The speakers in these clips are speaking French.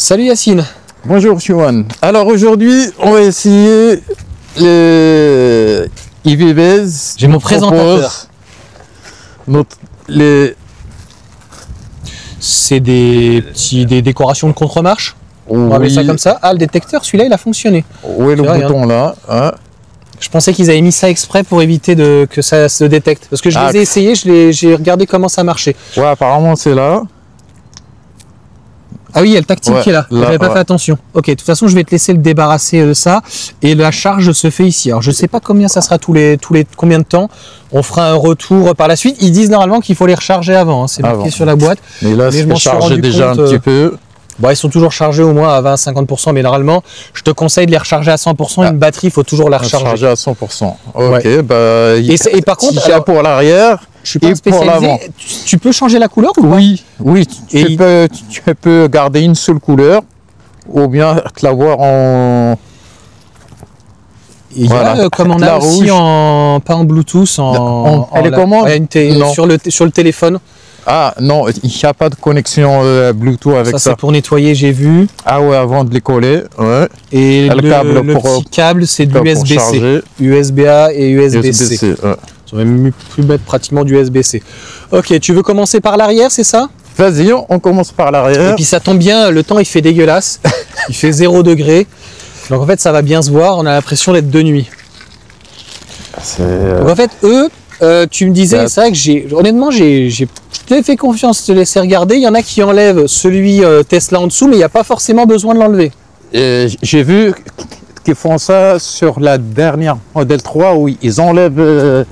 Salut Yacine. Bonjour Chouane. Alors aujourd'hui, on va essayer le EV-Base. J'ai mon présentateur. C'est des décorations de contre-marche. On va appeler ça comme ça. Ah, le détecteur, celui-là, il a fonctionné. Oui, le bouton là. Hein. Je pensais qu'ils avaient mis ça exprès pour éviter que ça se détecte. Parce que je les ai essayés, j'ai regardé comment ça marchait. Ouais, apparemment c'est là. Ah oui, il y a le tactile qui est là. J'avais pas fait attention. Ok, de toute façon, je vais te laisser le débarrasser de ça. Et la charge se fait ici. Alors, je sais pas combien ça sera combien de temps. On fera un retour par la suite. Ils disent normalement qu'il faut les recharger avant. Hein. C'est marqué sur la boîte. Mais là, c'est chargé déjà un petit peu. Bon, ils sont toujours chargés au moins à 20-50%, mais normalement, je te conseille de les recharger à 100%. Une batterie, il faut toujours la recharger. À 100%. Ok, ouais. Bah, et par contre, alors, pour l'arrière, je suis pas spécialisé. Tu peux changer la couleur ou pas? Oui, tu peux garder une seule couleur ou bien te l'avoir en... Il y a, comme on a aussi pas en Bluetooth, sur le téléphone. Ah non, il n'y a pas de connexion Bluetooth avec ça. Ça c'est pour nettoyer, j'ai vu. Ah ouais, avant de les coller. Ouais. Et le petit câble, c'est de l'USB-C. USB-A et USB-C. Ouais. Ça va même plus mettre pratiquement du USB-C. Ok, tu veux commencer par l'arrière, c'est ça? Vas-y, on commence par l'arrière. Et puis ça tombe bien, le temps il fait dégueulasse. Il fait 0 degré. Donc en fait, ça va bien se voir. On a l'impression d'être de nuit. Donc en fait, tu me disais, c'est vrai que honnêtement, je t'ai fait confiance, te laisser regarder. Il y en a qui enlèvent celui Tesla en dessous, mais il n'y a pas forcément besoin de l'enlever. J'ai vu qu'ils font ça sur la dernière Model 3 où ils enlèvent.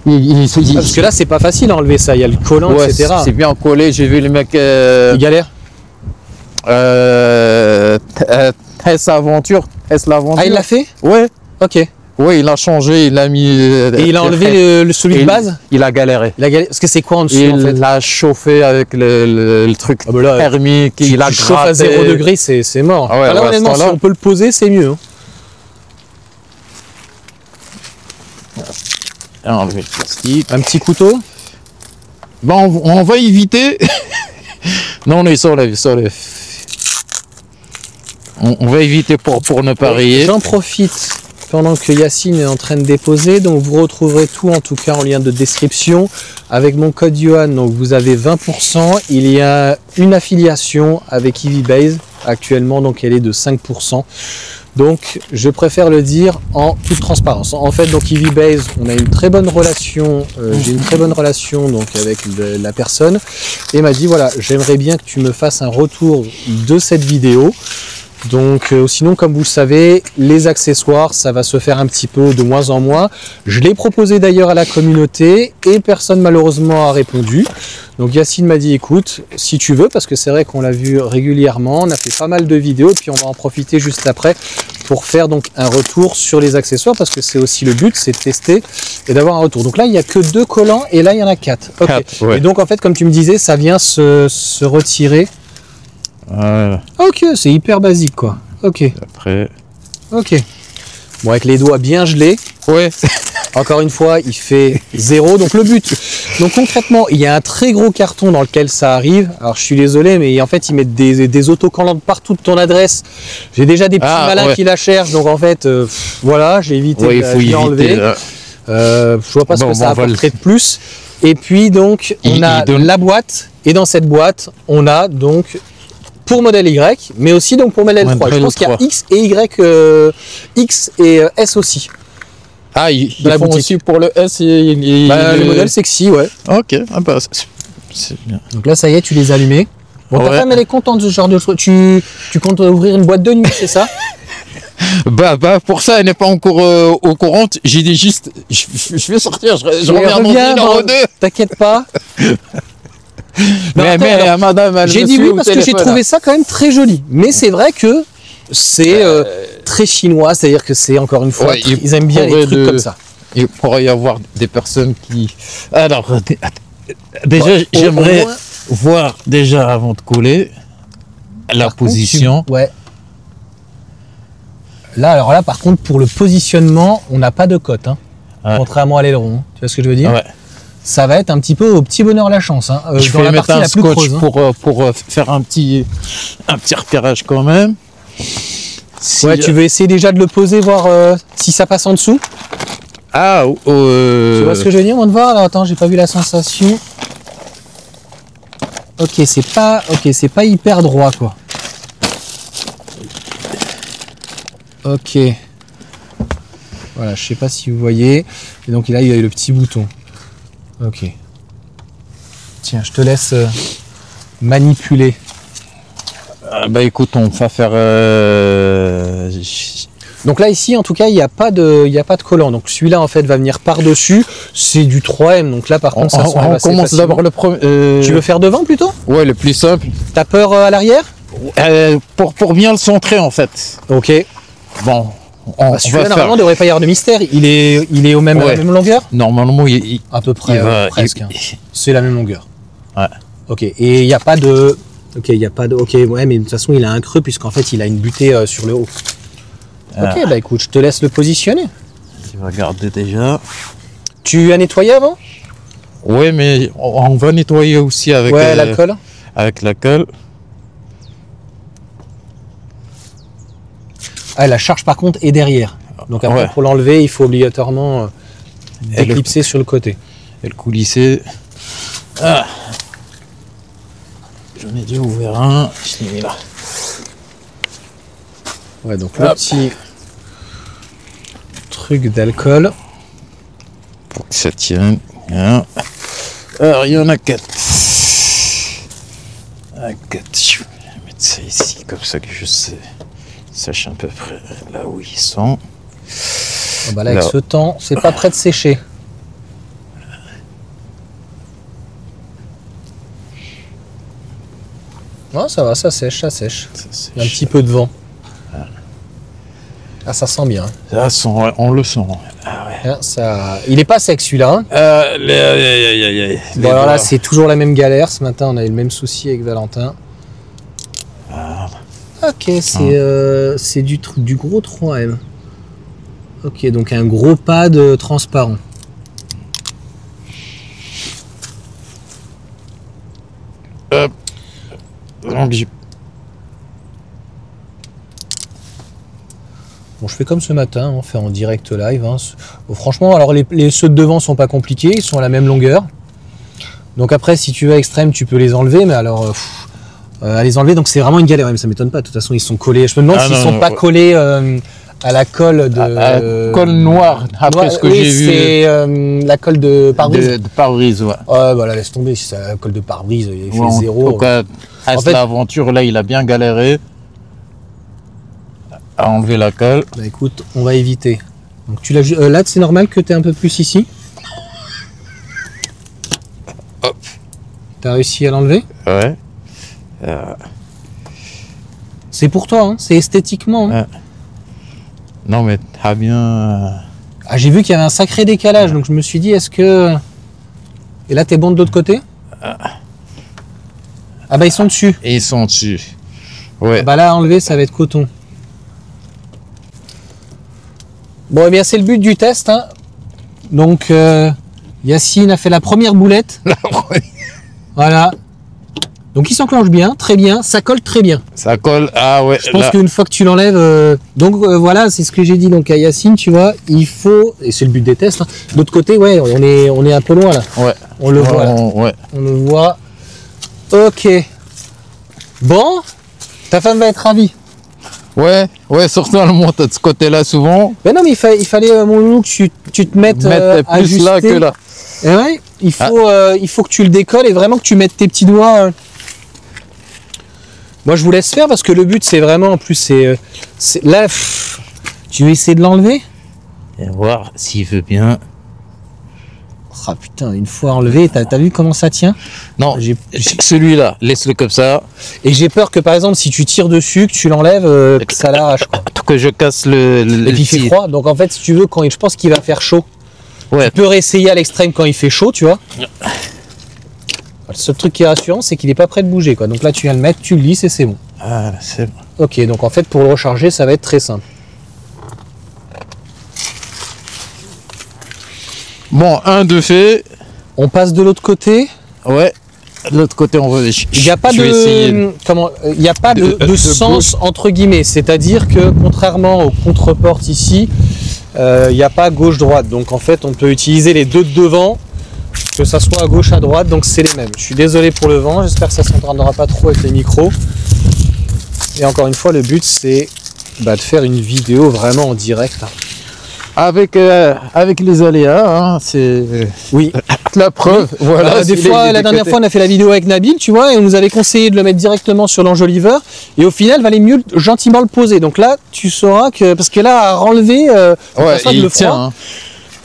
Parce que là, c'est pas facile à enlever ça. Il y a le collant, etc. C'est bien collé. J'ai vu les mecs. Ils galèrent. Tesla Aventure. Ah, il l'a fait? Ouais. Ok. Oui, il a changé, il a mis... Et il a enlevé celui de base? Il a galéré. Parce que c'est quoi en dessous en fait? Il a chauffé avec le truc thermique, il a chauffe à 0 degré, c'est mort. Ah ouais, alors honnêtement, si on peut le poser, c'est mieux. Hein. Enlever le plastique. Un petit couteau? Bon, on va éviter... Non, on s'enlève. On va éviter pour ne pas rayer. J'en profite pendant que Yacine est en train de déposer, donc vous retrouverez tout en tout cas en lien de description avec mon code Yohan, donc vous avez 20%. Il y a une affiliation avec EV-Base actuellement, donc elle est de 5%. Donc je préfère le dire en toute transparence. En fait, donc EV-Base, on a une très bonne relation, j'ai une très bonne relation donc avec la personne, et m'a dit voilà, j'aimerais bien que tu me fasses un retour de cette vidéo. Donc sinon, comme vous le savez, les accessoires, ça va se faire un petit peu de moins en moins. Je l'ai proposé d'ailleurs à la communauté et personne malheureusement a répondu. Donc Yacine m'a dit écoute, si tu veux, parce que c'est vrai qu'on l'a vu régulièrement, on a fait pas mal de vidéos et puis on va en profiter juste après pour faire donc un retour sur les accessoires, parce que c'est aussi le but, c'est de tester et d'avoir un retour. Donc là, il n'y a que 2 collants et là, il y en a 4. Okay. Ouais. Et donc en fait, comme tu me disais, ça vient se retirer. Voilà. Ok, c'est hyper basique quoi. Ok. Après. Ok. Bon, avec les doigts bien gelés. Ouais. Encore une fois, il fait 0. Donc le but. Donc concrètement, il y a un très gros carton dans lequel ça arrive. Alors je suis désolé, mais en fait ils mettent des autocollants partout de ton adresse. J'ai déjà des petits malins qui la cherchent. Donc en fait, voilà, j'ai évité de l'enlever. Je vois pas ce que ça apporterait de plus. Et puis donc on a la boîte. Et dans cette boîte, on a donc pour modèle Y, mais aussi donc pour modèle 3. Je pense qu'il y a X et Y, X et S aussi. Ah, ils font aussi pour le S et le modèle sexy, ouais. Ok, ah bah, c'est bien. Donc là, ça y est, tu les as allumés. Bon, ta femme, elle est contente de ce genre de choses. Tu comptes ouvrir une boîte de nuit, c'est ça? Bah, pour ça, elle n'est pas encore au courant. J'ai dit juste, je vais sortir, je reviens dans 2. T'inquiète pas. Mais madame, j'ai dit oui parce que j'ai trouvé ça quand même très joli. Mais c'est vrai que c'est très chinois, c'est-à-dire que c'est encore une fois, ils aiment bien les trucs comme ça. Il pourrait y avoir des personnes qui... Alors, déjà, j'aimerais voir déjà avant de coller la position. Ouais. Là, alors là, par contre, pour le positionnement, on n'a pas de cote, hein, contrairement à l'aileron. Tu vois ce que je veux dire? Ouais. ça va être un petit peu au petit bonheur la chance. Hein, Je dans vais la mettre partie un la plus scotch creuse, hein. pour faire un petit repérage quand même. Si, Ouais, tu veux essayer déjà de le poser, voir si ça passe en dessous. Ah, Tu vois ce que je veux dire, on va voir. Alors attends, j'ai pas vu la sensation. Ok, c'est pas hyper droit quoi. Ok. Voilà, je sais pas si vous voyez. Et donc là, il y a le petit bouton. Ok. Tiens, je te laisse manipuler. bah écoute, on va faire. Donc là, ici, en tout cas, il n'y a pas de collant. Donc celui-là, en fait, va venir par-dessus. C'est du 3M. Donc là, par contre, ça s'enlève assez commence facilement. d'abord le premier. Tu veux faire devant plutôt? Ouais, le plus simple. T'as peur à l'arrière? Pour bien le centrer en fait. Ok. Bon, on va Celui-là, faire. normalement, il ne devrait pas y avoir de mystère. Il est à la Ouais. même longueur? Normalement, À peu près, il va- presque. Hein. C'est la même longueur. Ouais. Ok. Et il n'y a pas de... Ok, il n'y a pas de... Ok, ouais, mais de toute façon, il a un creux puisqu'en fait, il a une butée sur le haut. Ok, bah écoute, je te laisse le positionner. Tu vas garder déjà. Tu as nettoyé avant? Oui, mais on va nettoyer aussi avec l'alcool. Avec l'alcool. Ah, la charge par contre est derrière. Donc après, Ouais. pour l'enlever, il faut obligatoirement déclipser sur le côté. Et le coulisser. Ah. J'en ai déjà ouvert un. Je l'ai mis là. Ouais, donc le Hop. petit truc d'alcool. Pour que ça tienne. Hein. Alors, il y en a 4. Ah, 4. Je vais mettre ça ici, comme ça que je sache à peu près là où ils sont. Ah bah là, avec Là. ce temps, c'est pas prêt de sécher. Non, ça va, ça sèche, ça sèche. Ça, c'est Il y a un petit peu de vent. Ah, ça sent bien. Ça sent, ouais, on le sent. Ah ouais. Hein, ça... Il est pas sec celui-là. Hein. Les Bon, alors là, doigts. c'est toujours la même galère. Ce matin, on a eu le même souci avec Valentin. Ok, c'est du gros 3M. Ok, donc un gros pad transparent. Donc, Bon, je fais comme ce matin, on fait en direct live. Hein. Bon, franchement, alors ceux de devant sont pas compliqués, ils sont à la même longueur. Donc après, si tu veux extrême, tu peux les enlever, mais alors à les enlever, donc c'est vraiment une galère. Ouais, mais ça m'étonne pas. De toute façon, ils sont collés. Je me demande s'ils sont pas collés à la colle de colle noire, après ce que oui, j'ai vu. C'est la colle de pare-brise. De pare-brise, ouais. Voilà, laisse tomber. Si c'est la colle de pare-brise, il fait Bon, zéro. donc, à En fait- l'aventure, là, il a bien galéré à enlever la colle. Bah écoute, on va éviter. Donc tu l'as là, c'est normal que tu es un peu plus ici. Hop. T'as réussi à l'enlever? Ouais. C'est pour toi, hein, c'est esthétiquement. Hein. Non, mais t'as bien. Ah, j'ai vu qu'il y avait un sacré décalage, donc je me suis dit, est-ce que... Et là, t'es bon de l'autre côté? Ah bah ils sont dessus. Et ils sont dessus. Ouais. Ah bah là, à enlever, ça va être coton. Bon, eh bien, c'est le but du test. Hein. Donc, Yacine a fait la première boulette. Voilà. Donc, il s'enclenche bien, très bien. Ça colle très bien. Ça colle. Ah ouais. Je pense là. qu'une fois que tu l'enlèves... voilà, c'est ce que j'ai dit donc à Yacine, tu vois. Il faut... Et c'est le but des tests. Hein. De l'autre côté, ouais, on est un peu loin là. Ouais. On le voit là. Ouais. On le voit. Ok. Bon, ta femme va être ravie. Ouais, surtout elle monte de ce côté-là souvent. Mais non, mais il fallait mon loulou, que tu te mettes Mettre à plus ajuster. là que là. Et ouais, il faut que tu le décolles et vraiment que tu mettes tes petits doigts. Moi, je vous laisse faire parce que le but, c'est vraiment, en plus, c'est là, tu veux essayer de l'enlever? Et voir s'il veut bien. Ah putain, une fois enlevé, t'as vu comment ça tient? Non, celui-là, laisse-le comme ça. Et j'ai peur que par exemple, si tu tires dessus, que tu l'enlèves, que ça l'arrache. Quoi. Que je casse le Et puis il fait froid, donc en fait, si tu veux, je pense qu'il va faire chaud. Ouais. Tu peux réessayer à l'extrême quand il fait chaud, tu vois. Le seul truc qui est rassurant, c'est qu'il n'est pas prêt de bouger, quoi. Donc là, tu viens le mettre, tu le lisses et c'est bon. Ah, c'est bon. Ok, donc en fait, pour le recharger, ça va être très simple. Bon, un de fait. On passe de l'autre côté. Ouais. De l'autre côté, on va. Il n'y a pas il n'y a pas de sens entre guillemets. C'est-à-dire que contrairement aux contre-portes ici, il n'y a pas gauche-droite. Donc en fait, on peut utiliser les deux de devant, que ça soit à gauche, à droite. Donc c'est les mêmes. Je suis désolé pour le vent. J'espère que ça ne s'entendra pas trop avec les micros. Et encore une fois, le but c'est de faire une vidéo vraiment en direct. Avec les aléas, hein, c'est oui. La preuve. Voilà. Des fois, la dernière fois, on a fait la vidéo avec Nabil, tu vois, et on nous avait conseillé de le mettre directement sur l'enjoliveur. Et au final, il valait mieux gentiment le poser. Donc là, tu sauras que, parce que là, à renlever, il tient. Hein.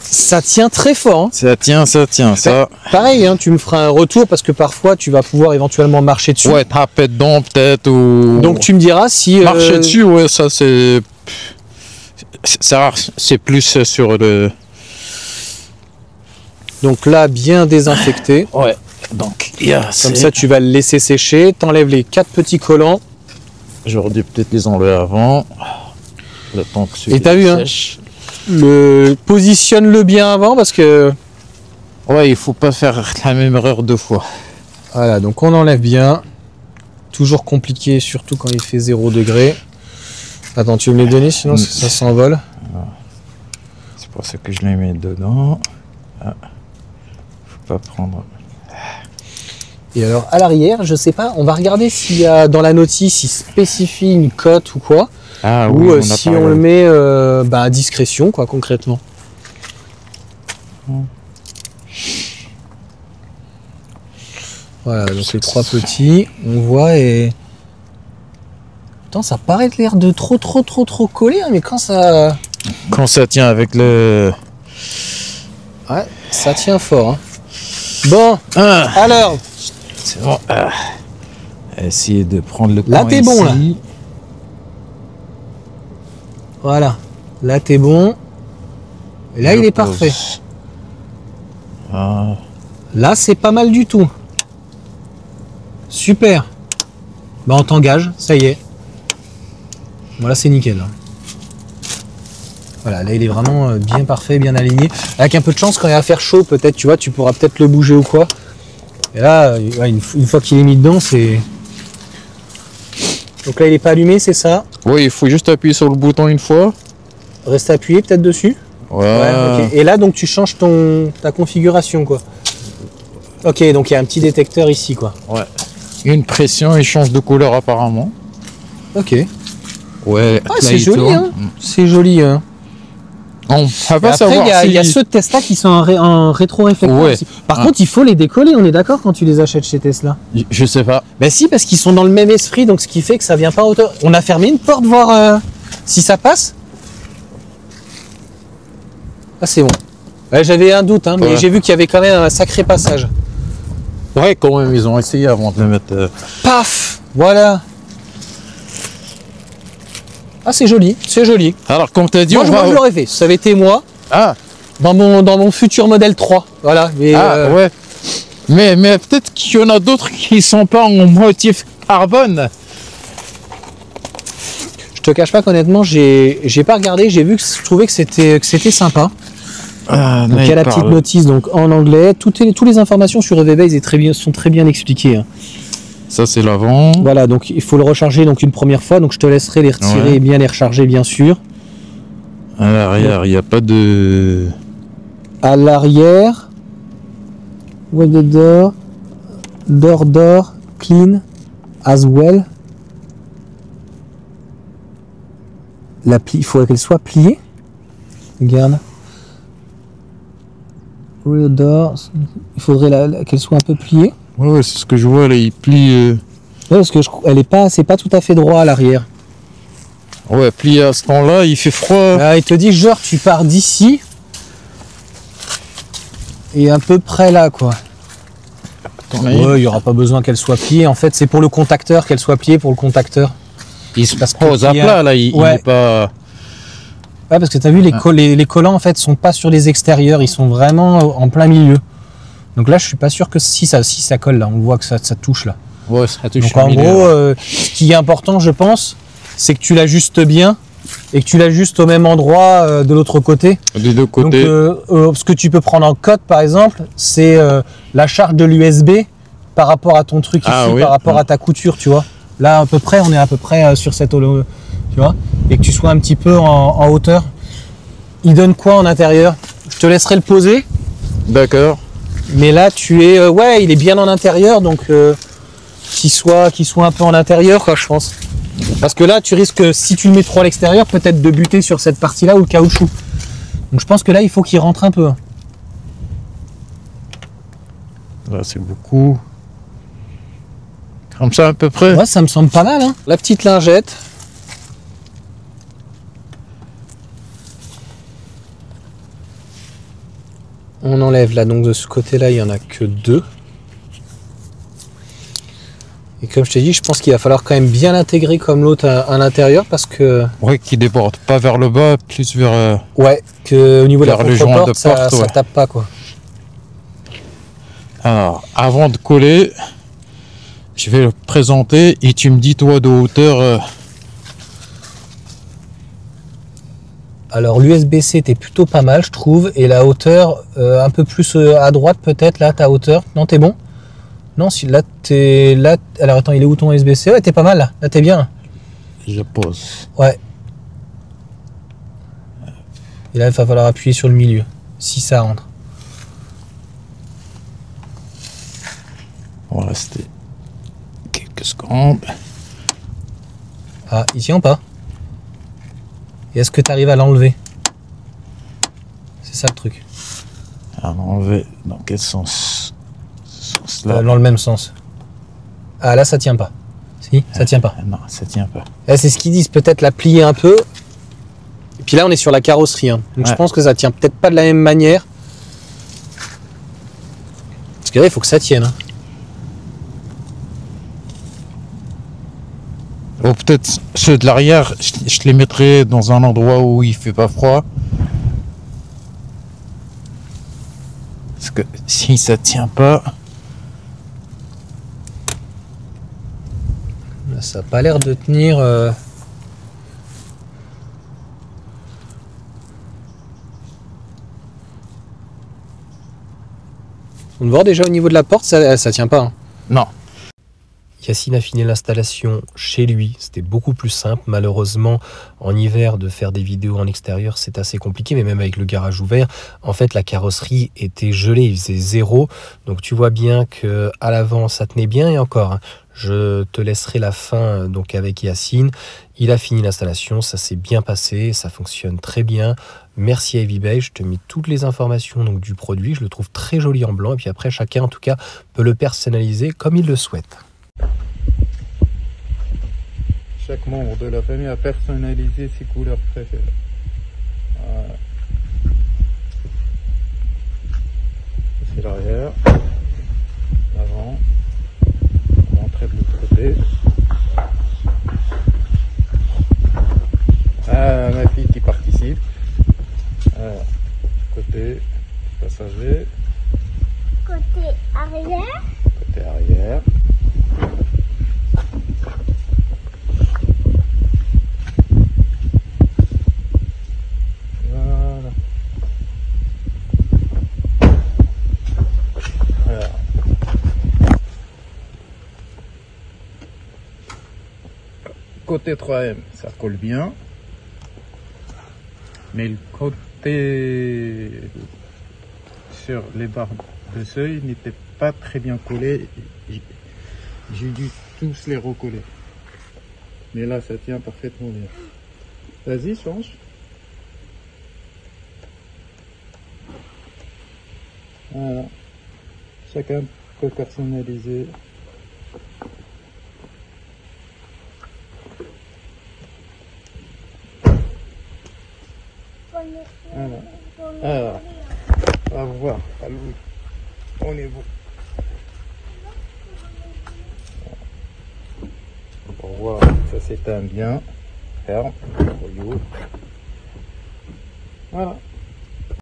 Ça tient très fort. Hein. Ça tient. Ça. Pareil, hein, tu me feras un retour parce que parfois, tu vas pouvoir éventuellement marcher dessus. Ouais, taper dedans peut-être ou. Donc tu me diras si. Marcher dessus, ouais, ça c'est. C'est rare, c'est plus sur le. Donc là, bien désinfecté. Ouais. Donc, comme ça, tu vas le laisser sécher. T'enlèves les 4 petits collants. J'aurais dû peut-être les enlever avant. Le temps que et t'as vu, hein, positionne-le bien avant parce que. Ouais, il faut pas faire la même erreur 2 fois. Voilà, donc on enlève bien. Toujours compliqué, surtout quand il fait 0 degré. Attends, tu veux me les donner, sinon ça s'envole. C'est pour ça que je les mets dedans. Ah. Faut pas prendre. Et alors à l'arrière, je sais pas, on va regarder s'il y a dans la notice, il spécifie une cote ou quoi. Ah, ou oui, si on le met à discrétion, quoi, concrètement. Voilà, donc les 3 petits, on voit et. Attends, ça paraît l'air de trop collé, hein, mais quand ça. Quand ça tient avec le. Ouais, ça tient fort. Hein. Bon, alors. C'est bon. Essayer de prendre le. Là, t'es bon, là. ici. Voilà. Là, t'es bon. Et là, il est parfait. Ah. Là, c'est pas mal du tout. Super. Bah, on t'engage, ça y est. Voilà, c'est nickel. Voilà, là il est vraiment bien parfait, bien aligné. Avec un peu de chance, quand il va faire chaud, peut-être, tu vois, tu pourras peut-être le bouger ou quoi. Et là, une fois qu'il est mis dedans, c'est. Donc là, il n'est pas allumé, c'est ça? Oui, il faut juste appuyer sur le bouton une fois. Reste appuyé peut-être dessus. Ouais, ok. Et là, donc tu changes ta configuration, quoi. Ok, donc il y a un petit détecteur ici, quoi. Ouais. Une pression, il change de couleur apparemment. Ok. Ouais, c'est joli, hein. C'est joli, hein. On va pas savoir. Après, il y a ceux de Tesla qui sont en rétro-réflecteur. Ouais. Par contre, il faut les décoller, on est d'accord, quand tu les achètes chez Tesla? Je sais pas. Ben si, parce qu'ils sont dans le même esprit, donc ce qui fait que ça vient pas à hauteur. On a fermé une porte, voir si ça passe. Ah, c'est bon. Ouais, j'avais un doute, hein, mais j'ai vu qu'il y avait quand même un sacré passage. Ouais, quand même, ils ont essayé avant de le mettre. Paf! Voilà. Ah, c'est joli, c'est joli. Alors, comme tu as dit, moi, je l'aurais fait. Ça avait été moi. Ah. Dans mon futur modèle 3. Voilà. Mais, ouais. Mais peut-être qu'il y en a d'autres qui sont pas en motif carbone. Je te cache pas qu'honnêtement, j'ai pas regardé. J'ai vu que je trouvais que c'était sympa. Donc il y a la petite notice donc en anglais. Toutes les informations sur EVBase sont très bien expliquées. Hein. Ça c'est l'avant. Voilà, donc il faut le recharger donc une première fois. Donc je te laisserai les retirer et bien les recharger bien sûr. À l'arrière, il n'y a pas de. À l'arrière. With the door clean as well. Il faudrait qu'elle soit pliée. Regarde. Rear door. Il faudrait qu'elle soit un peu pliée. Ouais, c'est ce que je vois là, il plie. Ouais, parce que c'est pas tout à fait droit à l'arrière. Ouais, plié à ce temps-là, il fait froid. Ah, il te dit genre tu pars d'ici et à peu près là quoi. Ouais, il y aura pas besoin qu'elle soit pliée. En fait, c'est pour le contacteur qu'elle soit pliée pour le contacteur. Il se pose à plat là, il est pas. Ouais, parce que tu as vu les collants en fait sont pas sur les extérieurs, ils sont vraiment en plein milieu. Donc là, je suis pas sûr que si ça colle là, on voit que ça touche là. Ouais, ça touche. Donc en gros, ce qui est important, je pense, c'est que tu l'ajustes bien et que tu l'ajustes au même endroit de l'autre côté. Des deux côtés. Donc, ce que tu peux prendre en cote, par exemple, c'est la charge de l'USB par rapport à ton truc ici, oui. par rapport à ta couture, tu vois. Là, à peu près, on est à peu près sur cette holo, tu vois, et que tu sois un petit peu en hauteur. Il donne quoi en intérieur? Je te laisserai le poser. D'accord. Mais là, tu es, ouais, il est bien en intérieur, donc qu'il soit un peu en intérieur, quoi, je pense. Parce que là, tu risques, si tu le mets trop à l'extérieur, peut-être de buter sur cette partie-là ou le caoutchouc. Donc je pense que là, il faut qu'il rentre un peu. Là, c'est beaucoup. Comme ça, à peu près. Ouais, ça me semble pas mal, hein. La petite lingette. On enlève là, donc de ce côté-là, il n'y en a que 2. Et comme je t'ai dit, je pense qu'il va falloir quand même bien l'intégrer comme l'autre à l'intérieur parce que... Ouais, qui déborde pas vers le bas, plus vers... Ouais, que au niveau de la le joint de ça, porte, ça ouais. tape pas, quoi. Alors, avant de coller, je vais le présenter et tu me dis, toi, de hauteur... Alors l'USB-C était plutôt pas mal, je trouve, et la hauteur un peu plus à droite peut-être, là, ta hauteur. Non, t'es bon? Non, si là, t'es... Là... Alors attends, il est où ton USB-C? Ouais, t'es pas mal, là. Là, t'es bien. Je pose. Ouais. Et là, il va falloir appuyer sur le milieu, si ça rentre. On va rester quelques secondes. Ah, il tient ou pas? Et est-ce que tu arrives à l'enlever? C'est ça le truc. Alors, enlever dans quel sens? Ce sens-là. Dans le même sens. Ah, là, ça tient pas. Si, ça tient pas. Non, ça tient pas. Là, c'est ce qu'ils disent, peut-être la plier un peu. Et puis là, on est sur la carrosserie. Hein. Donc Ouais. je pense que ça tient peut-être pas de la même manière. Parce que là, il faut que ça tienne. Hein. Ou peut-être ceux de l'arrière, je les mettrai dans un endroit où il fait pas froid. Parce que si ça tient pas... Là, ça n'a pas l'air de tenir... On voit déjà au niveau de la porte, ça tient pas. Hein. Non. Yacine a fini l'installation chez lui, c'était beaucoup plus simple. Malheureusement, en hiver, de faire des vidéos en extérieur, c'est assez compliqué, mais même avec le garage ouvert, en fait, la carrosserie était gelée, il faisait 0. Donc tu vois bien que à l'avant, ça tenait bien, et encore, hein, je te laisserai la fin donc avec Yacine. Il a fini l'installation, ça s'est bien passé, ça fonctionne très bien. Merci à Heavy Bay, je te mets toutes les informations donc, du produit, je le trouve très joli en blanc, et puis après, chacun en tout cas peut le personnaliser comme il le souhaite. Chaque membre de la famille a personnalisé ses couleurs préférées. Voilà. C'est l'arrière, l'avant, l'entrée de l'autre côté. Ah, ma fille qui participe. Alors, côté passager. Côté arrière. Côté arrière. Voilà. Alors. Côté 3M, ça colle bien. Mais le côté sur les barres de seuil n'était pas très bien collé. J'ai dû tous les recoller. Mais là, ça tient parfaitement bien. Vas-y, change. Voilà. Chacun peut personnaliser. Voilà. Alors, on va voir. On est bon. Pour voir, ça s'éteint bien. Ferme. Voilà.